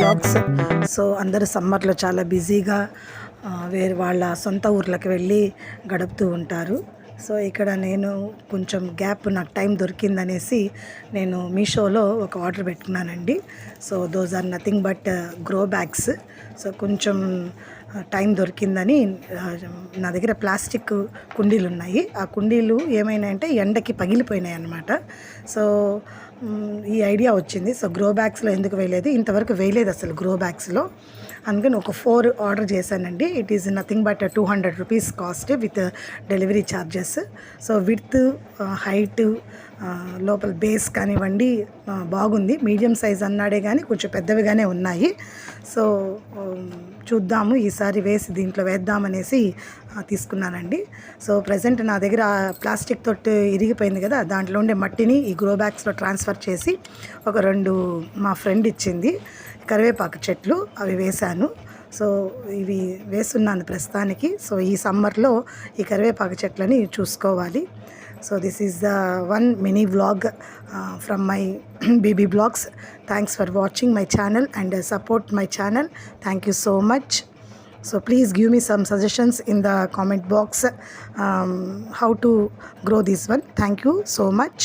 Vlogs. So అందరూ సమ్మర్లో చాలా బిజీగా వేరే వాళ్ళ సొంత ఊర్లకు వెళ్ళి గడుపుతూ ఉంటారు. సో ఇక్కడ నేను కొంచెం గ్యాప్ నాకు టైం దొరికిందనేసి నేను మీషోలో ఒక ఆర్డర్ పెట్టుకున్నానండి. So those are nothing but grow bags. So కొంచెం టైం దొరికిందని నా దగ్గర ప్లాస్టిక్ కుండీలు ఉన్నాయి. ఆ కుండీలు ఏమైనాయంటే ఎండకి పగిలిపోయినాయి అన్నమాట. సో ఈ ఐడియా వచ్చింది. సో గ్రో బ్యాగ్స్లో ఎందుకు వేయలేదు, ఇంతవరకు వేయలేదు అసలు గ్రో బ్యాగ్స్లో. అందుకని ఒక 4 ఆర్డర్ చేశానండి. It is nothing but 200 rupees cost with delivery charges. So width, height, లోపల బేస్ కానివ్వండి బాగుంది. మీడియం సైజ్ అన్నాడే కానీ కొంచెం పెద్దవిగానే ఉన్నాయి. సో చూద్దాము, ఈసారి వేసి దీంట్లో వేద్దామనేసి తీసుకున్నానండి. సో ప్రజెంట్ నా దగ్గర ప్లాస్టిక్ తొట్టు ఇరిగిపోయింది కదా, దాంట్లో ఉండే మట్టిని ఈ గ్రో బ్యాగ్స్లో ట్రాన్స్ఫర్ చేసి ఒక 2 మా ఫ్రెండ్ ఇచ్చింది కరివేపాకు చెట్లు, అవి వేశాను. సో ఇవి వేస్తున్నాను ప్రస్తుతానికి. సో ఈ సమ్మర్లో ఈ కరివేపాకు చెట్లని చూసుకోవాలి. So this is the one mini vlog from my baby blogs. Thanks for watching my channel and support my channel. Thank you so much. So please give me some suggestions in the comment box how to grow this one. Thank you so much.